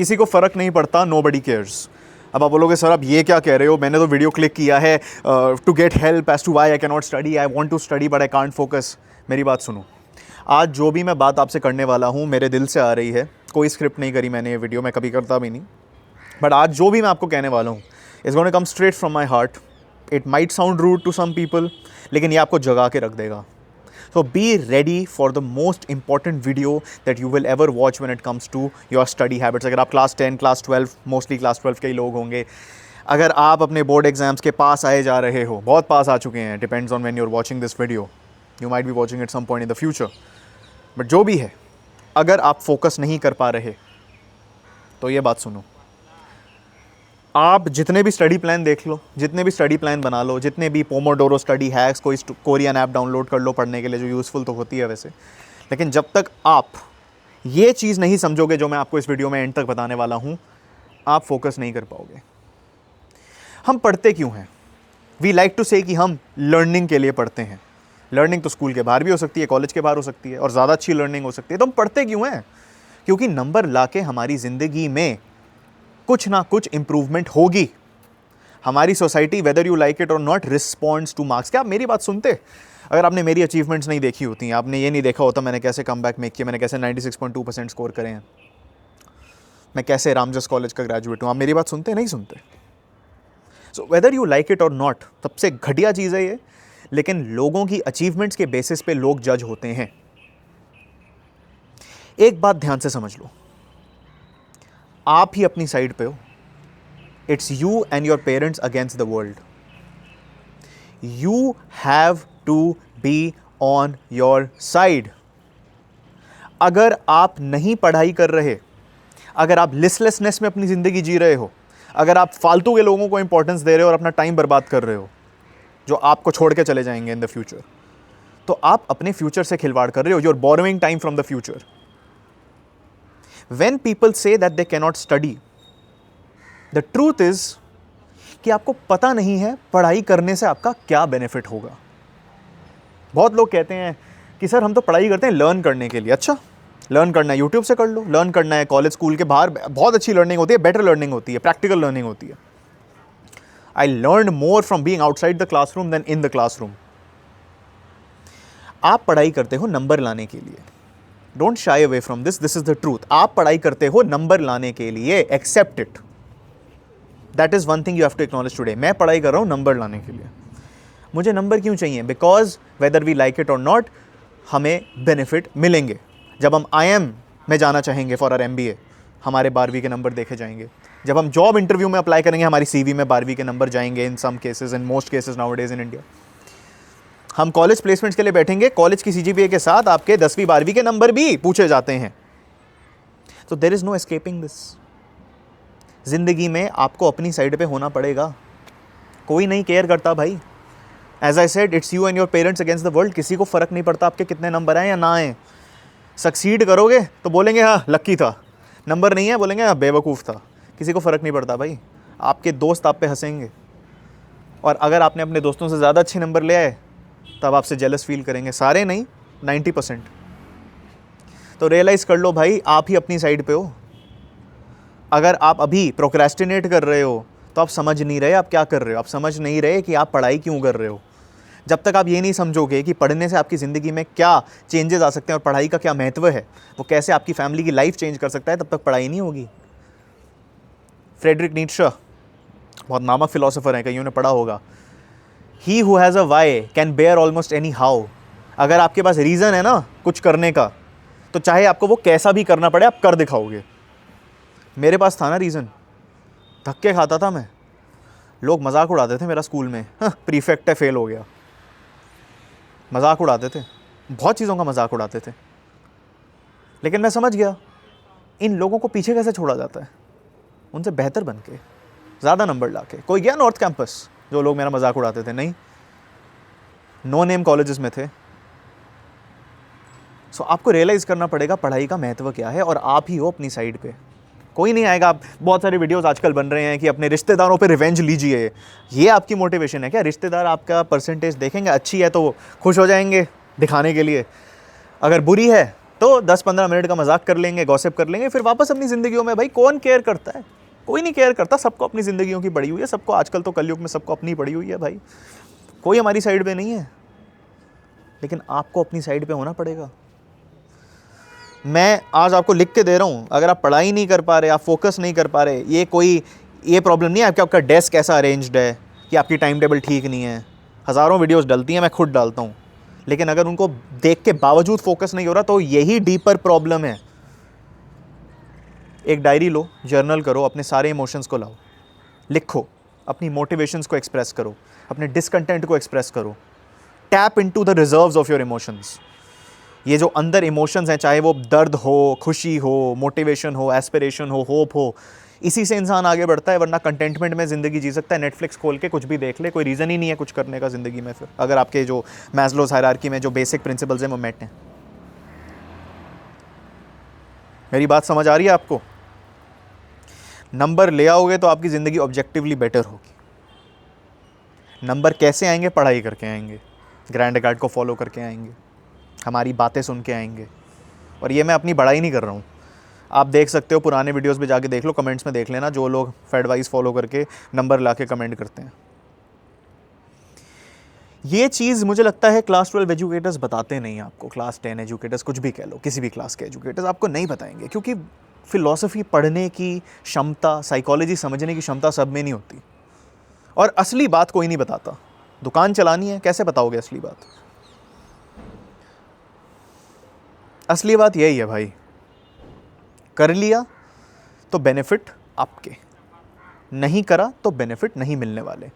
किसी को फ़र्क नहीं पड़ता, नोबडी केयर्स। अब आप बोलोगे सर आप ये क्या कह रहे हो, मैंने तो वीडियो क्लिक किया है to get help as to why I can not study, I want to study but I can't focus. मेरी बात सुनो, आज जो भी मैं बात आपसे करने वाला हूँ मेरे दिल से आ रही है, कोई स्क्रिप्ट नहीं करी मैंने, ये वीडियो मैं कभी करता भी नहीं, बट आज जो भी मैं आपको कहने वाला हूँ is gonna come straight from my heart. It might sound rude to some people, लेकिन ये आपको जगा के रख देगा। So be ready for the most important video that you will ever watch when it comes to your study habits। अगर आप class 10, class 12, mostly class 12 के ही लोग होंगे, अगर आप अपने बोर्ड एग्जाम्स के पास आए जा रहे हो, बहुत पास आ चुके हैं, depends on when you are watching this video, you might be watching it some point in the future, but जो भी है, अगर आप फोकस नहीं कर पा रहे तो ये बात सुनो, आप जितने भी स्टडी प्लान देख लो, जितने भी स्टडी प्लान बना लो, जितने भी पोमोडोरो स्टडी हैक्स, कोई कोरियन ऐप डाउनलोड कर लो पढ़ने के लिए जो यूज़फुल तो होती है वैसे, लेकिन जब तक आप ये चीज़ नहीं समझोगे जो मैं आपको इस वीडियो में एंड तक बताने वाला हूँ, आप फोकस नहीं कर पाओगे। हम पढ़ते क्यों हैं? वी लाइक टू से कि हम लर्निंग के लिए पढ़ते हैं। लर्निंग तो स्कूल के बाहर भी हो सकती है, कॉलेज के बाहर हो सकती है, और ज़्यादा अच्छी लर्निंग हो सकती है। तो हम पढ़ते क्यों हैं? क्योंकि नंबर ला के हमारी ज़िंदगी में कुछ ना कुछ इंप्रूवमेंट होगी। हमारी society, weather you like it और नॉट, रिस्पॉन्ड्स टू मार्क्स। क्या आप मेरी बात सुनते? अगर आपने मेरी अचीवमेंट्स नहीं देखी होती, आपने ये नहीं देखा होता मैंने कैसे कमबैक मेक किया, मैंने कैसे 96.2% स्कोर करे हैं, मैं कैसे रामजस कॉलेज का ग्रेजुएट हूँ, आप मेरी बात सुनते नहीं सुनते? So whether you like it और नॉट, सबसे घटिया चीज़ है ये, लेकिन लोगों की अचीवमेंट्स के बेसिस पे लोग जज होते हैं। एक बात ध्यान से समझ लो, आप ही अपनी साइड पे हो। It's you and your parents against the world. You have to be on your side. अगर आप नहीं पढ़ाई कर रहे, अगर आप लिस्टलेसनेस में अपनी ज़िंदगी जी रहे हो, अगर आप फालतू के लोगों को इंपॉर्टेंस दे रहे हो और अपना टाइम बर्बाद कर रहे हो जो आपको छोड़ के चले जाएंगे इन द फ्यूचर, तो आप अपने फ्यूचर से खिलवाड़ कर रहे हो। You are borrowing time from the future. When people say that they cannot study, the truth is कि आपको पता नहीं है पढ़ाई करने से आपका क्या बेनिफिट होगा। बहुत लोग कहते हैं कि सर हम तो पढ़ाई करते हैं लर्न करने के लिए। अच्छा, लर्न करना है यूट्यूब से कर लो, लर्न करना है कॉलेज स्कूल के बाहर बहुत अच्छी लर्निंग होती है, बेटर लर्निंग होती है, प्रैक्टिकल लर्निंग होती है। I learn more from being outside the classroom than in the classroom. आप पढ़ाई करते हो नंबर लाने के लिए, don't shy away from this, this is the truth. आप पढ़ाई करते हो नंबर लाने के लिए, accept it, that is one thing you have to acknowledge today. मैं पढ़ाई कर रहा हूं नंबर लाने के लिए। मुझे नंबर क्यों चाहिए? Because whether we like it और नॉट, हमें बेनिफिट मिलेंगे। जब हम IIM में जाना चाहेंगे फॉर आवर MBA, हमारे 12वीं के नंबर देखे जाएंगे। जब हम जॉब इंटरव्यू में अप्लाई करेंगे, हमारी CV में 12वीं के नंबर जाएंगे in some cases, in most cases nowadays in India. हम कॉलेज प्लेसमेंट्स के लिए बैठेंगे, कॉलेज की CGPA के साथ आपके 10वीं 12वीं के नंबर भी पूछे जाते हैं। तो there is no escaping this. जिंदगी में आपको अपनी साइड पे होना पड़ेगा। कोई नहीं केयर करता भाई। As I said, it's you and your parents against the world. किसी को फर्क नहीं पड़ता आपके कितने नंबर आए या ना आए। सक्सीड करोगे तो बोलेंगे हाँ लक्की था, नंबर नहीं है बोलेंगे हाँ बेवकूफ़ था। किसी को फ़र्क नहीं पड़ता भाई। आपके दोस्त आप पे हंसेंगे, और अगर आपने अपने दोस्तों से ज़्यादा अच्छे नंबर ले आए तब आपसे जेलस फील करेंगे। सारे नहीं, 90%। तो रियलाइज़ कर लो भाई, आप ही अपनी साइड पे हो। अगर आप अभी प्रोक्रेस्टिनेट कर रहे हो तो आप समझ नहीं रहे आप क्या कर रहे हो। आप समझ नहीं रहे कि आप पढ़ाई क्यों कर रहे हो। जब तक आप ये नहीं समझोगे कि पढ़ने से आपकी ज़िंदगी में क्या चेंजेस आ सकते हैं और पढ़ाई का क्या महत्व है, वो कैसे आपकी फैमिली की लाइफ चेंज कर सकता है, तब तक पढ़ाई नहीं होगी। फ्रेडरिक नीट्शे बहुत नामक फिलोसोफर हैं, कईयों ने पढ़ा होगा। He who has a why can bear almost any how. अगर आपके पास रीज़न है ना कुछ करने का, तो चाहे आपको वो कैसा भी करना पड़े आप कर दिखाओगे। मेरे पास था ना रीज़न, धक्के खाता था मैं। लोग मजाक उड़ाते थे मेरा स्कूल में, प्रीफेक्ट है फेल हो गया, मजाक उड़ाते थे, बहुत चीज़ों का मजाक उड़ाते थे। लेकिन मैं समझ गया इन लोगों को पीछे कैसे छोड़ा जाता है। उनसे बेहतर बन के, ज़्यादा नंबर ला के। कोई गया नॉर्थ कैंपस जो लोग मेरा मजाक उड़ाते थे? नहीं, नो नेम कॉलेजेस में थे। सो आपको रियलाइज़ करना पड़ेगा पढ़ाई का महत्व क्या है, और आप ही हो अपनी साइड पे। कोई नहीं आएगा। आप बहुत सारे वीडियोस आजकल बन रहे हैं कि अपने रिश्तेदारों पे रिवेंज लीजिए। ये आपकी मोटिवेशन है क्या? रिश्तेदार आपका परसेंटेज देखेंगे, अच्छी है तो खुश हो जाएंगे दिखाने के लिए, अगर बुरी है तो 10-15 मिनट का मजाक कर लेंगे, गॉसिप कर लेंगे, फिर वापस अपनी ज़िंदगियों में। भाई कौन केयर करता है? कोई नहीं केयर करता, सबको अपनी ज़िंदगियों की पड़ी हुई है, सबको आजकल तो कलयुग में सबको अपनी पड़ी हुई है भाई, कोई हमारी साइड पे नहीं है। लेकिन आपको अपनी साइड पे होना पड़ेगा। मैं आज आपको लिख के दे रहा हूँ, अगर आप पढ़ाई नहीं कर पा रहे, आप फोकस नहीं कर पा रहे, ये प्रॉब्लम नहीं है आपका डेस्क कैसा अरेंज्ड है, कि आपकी टाइम टेबल ठीक नहीं है। हज़ारों वीडियोस डलती हैं, मैं खुद डालता हूँ, लेकिन अगर उनको देख के बावजूद फोकस नहीं हो रहा, तो यही डीपर प्रॉब्लम है। एक डायरी लो, जर्नल करो, अपने सारे इमोशंस को लाओ, लिखो, अपनी मोटिवेशंस को एक्सप्रेस करो, अपने डिसकंटेंट को एक्सप्रेस करो। Tap into the reserves of your emotions. ये जो अंदर इमोशंस हैं, चाहे वो दर्द हो, खुशी हो, मोटिवेशन हो, एस्पिरेशन हो, होप हो, इसी से इंसान आगे बढ़ता है। वरना कंटेंटमेंट में ज़िंदगी जी सकता है, नेटफ्लिक्स खोल के कुछ भी देख ले, कोई रीज़न ही नहीं है कुछ करने का ज़िंदगी में। फिर अगर आपके जो मैस्लोज़ हायरार्की में जो बेसिक प्रिंसिपल्स हैं वो मेट हैं। मेरी बात समझ आ रही है आपको? नंबर ले आओगे तो आपकी ज़िंदगी ऑब्जेक्टिवली बेटर होगी। नंबर कैसे आएंगे? पढ़ाई करके आएंगे, ग्रैंड गार्ड को फॉलो करके आएंगे, हमारी बातें सुन के आएंगे। और ये मैं अपनी बड़ाई नहीं कर रहा हूँ, आप देख सकते हो, पुराने वीडियोस में जाके देख लो, कमेंट्स में देख लेना, जो लोग फेडवाइज फॉलो करके नंबर ला के कमेंट करते हैं। ये चीज़ मुझे लगता है क्लास 12 एजुकेटर्स बताते नहीं आपको, क्लास 10 एजुकेटर्स, कुछ भी कह लो, किसी भी क्लास के एजुकेटर्स आपको नहीं बताएंगे, क्योंकि फ़िलॉसफी पढ़ने की क्षमता, साइकोलॉजी समझने की क्षमता सब में नहीं होती। और असली बात कोई नहीं बताता। दुकान चलानी है, कैसे बताओगे असली बात? असली बात यही है भाई, कर लिया तो बेनिफिट आपके, नहीं करा तो बेनिफिट नहीं मिलने वाले।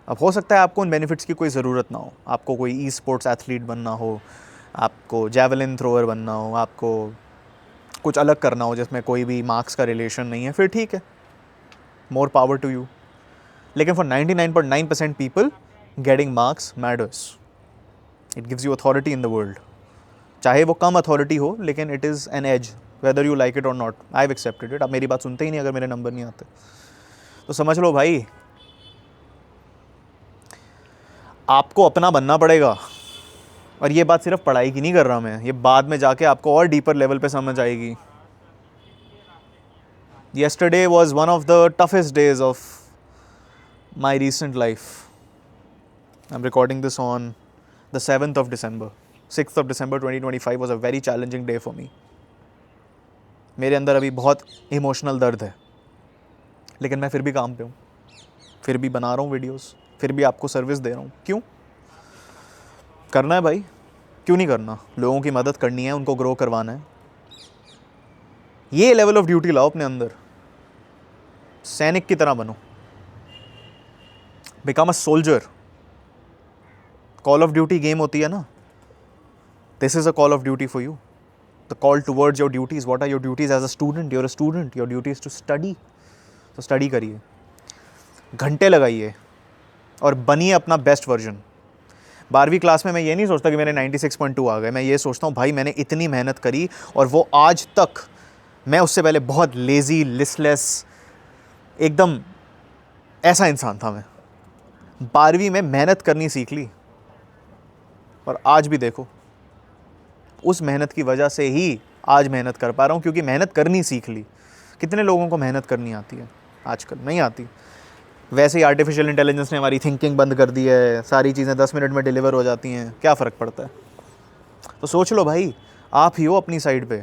अब हो सकता है आपको उन बेनिफिट्स की कोई ज़रूरत ना हो, आपको कोई ई स्पोर्ट्स एथलीट बनना हो, आपको जैवलिन थ्रोअर बनना हो, आपको कुछ अलग करना हो जिसमें कोई भी मार्क्स का रिलेशन नहीं है, फिर ठीक है, मोर पावर टू यू। लेकिन for 99.9% people, getting marks matters, it gives you authority in the world. चाहे वो कम अथॉरिटी हो, लेकिन it is an edge, whether you like it और not. I have accepted it. आप मेरी बात सुनते ही नहीं अगर मेरे नंबर नहीं आते, तो समझ लो भाई, आपको अपना बनना पड़ेगा। और ये बात सिर्फ पढ़ाई की नहीं कर रहा मैं, ये बाद में जाके आपको और डीपर लेवल पे समझ आएगी। Yesterday was one of the toughest days of my recent life. I'm recording this on the 7th of December. 6th of December 2025 was a very challenging day for me. मेरे अंदर अभी बहुत emotional दर्द है, लेकिन मैं फिर भी काम पे हूँ, फिर भी बना रहा हूँ वीडियोस, फिर भी आपको सर्विस दे रहा हूँ। क्यों करना है भाई? क्यों नहीं करना? लोगों की मदद करनी है, उनको ग्रो करवाना है। ये लेवल ऑफ ड्यूटी लाओ अपने अंदर, सैनिक की तरह बनो, become a soldier. Call of duty game होती है ना, this is a call of duty for you. The call towards your duties. What are your duties as a student? You're a student, your duty is to study. तो study करिए, घंटे लगाइए और बनिए अपना बेस्ट वर्जन। 12वीं class में मैं ये नहीं सोचता कि मेरे 96.2 आ गए, मैं ये सोचता हूँ भाई मैंने इतनी मेहनत करी, और वो आज तक, मैं उससे पहले बहुत लेज़ी, लिस्टलेस, एकदम ऐसा इंसान था मैं। 12वीं में मेहनत करनी सीख ली, और आज भी देखो, उस मेहनत की वजह से ही आज मेहनत कर पा रहा हूँ, क्योंकि मेहनत करनी सीख ली। कितने लोगों को मेहनत करनी आती है? आजकल नहीं आती। वैसे ही आर्टिफिशियल इंटेलिजेंस ने हमारी थिंकिंग बंद कर दी है, सारी चीज़ें 10 मिनट में डिलीवर हो जाती हैं, क्या फ़र्क पड़ता है? तो सोच लो भाई, आप ही हो अपनी साइड पे।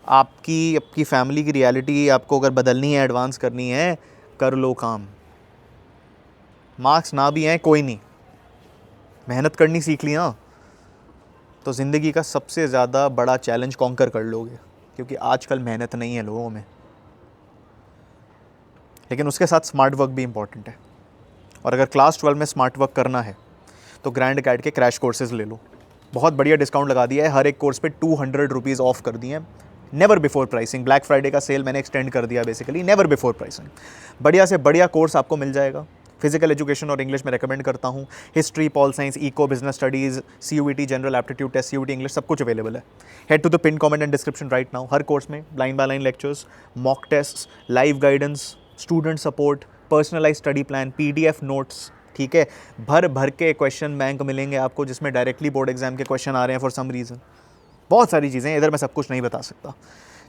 आपकी फैमिली की रियलिटी आपको अगर बदलनी है, एडवांस करनी है, कर लो काम। मार्क्स ना भी हैं कोई नहीं, मेहनत करनी सीख ली ना, तो ज़िंदगी का सबसे ज़्यादा बड़ा चैलेंज कॉन्कर कर लोगे, क्योंकि आजकल मेहनत नहीं है लोगों में। लेकिन उसके साथ स्मार्ट वर्क भी इम्पॉर्टेंट है। और अगर क्लास 12 में स्मार्ट वर्क करना है तो ग्रैंड कैड के क्रैश कोर्सेज ले लो, बहुत बढ़िया डिस्काउंट लगा दिया है, हर एक कोर्स पे 200 रुपीज़ ऑफ कर दिए हैं, never before pricing. Black Friday का सेल मैंने एक्सटेंड कर दिया बेसिकली, नेवर बिफोर प्राइसिंग। बढ़िया से बढ़िया कोर्स आपको मिल जाएगा। फिजिकल एजुकेशन और इंग्लिश में रेकमेंड करता हूँ, history, pol science, eco, business studies, CUET, general aptitude test, CUET English, सब कुछ अवेलेबल है। Head to the pin comment and description right now. हर कोर्स में line by line lectures, mock test, live guidance, student support, personalise study plan, PDF notes, ठीक है, भर भर के क्वेश्चन बैंक मिलेंगे आपको, जिसमें डायरेक्टली बोर्ड एग्जाम के क्वेश्चन आ रहे हैं फॉर सम रीज़न। बहुत सारी चीज़ें हैं, इधर मैं सब कुछ नहीं बता सकता.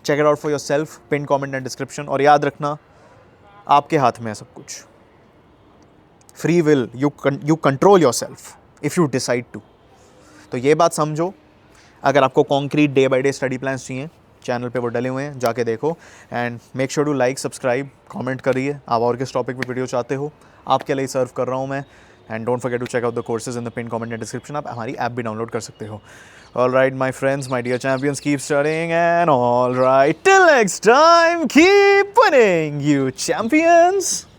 Check it out for yourself, pin comment and description. और याद रखना, आपके हाथ में है सब कुछ. Free will, you control yourself if you decide to. तो ये बात समझो. अगर आपको concrete day by day study plans चाहिए, चैनल पे वो डले हुए हैं, जाके देखो. And make sure to like, subscribe, comment करिए आप और किस टॉपिक पे वीडियो चाहते हो. आपके लिए सर्व कर रहा हूँ मैं. And don't forget to check out the courses in the pin comment and description. आप हमारी ऐप भी डाउनलोड कर सकते हो. All right my friends, my dear champions, keep studying and all right till next time keep winning you champions.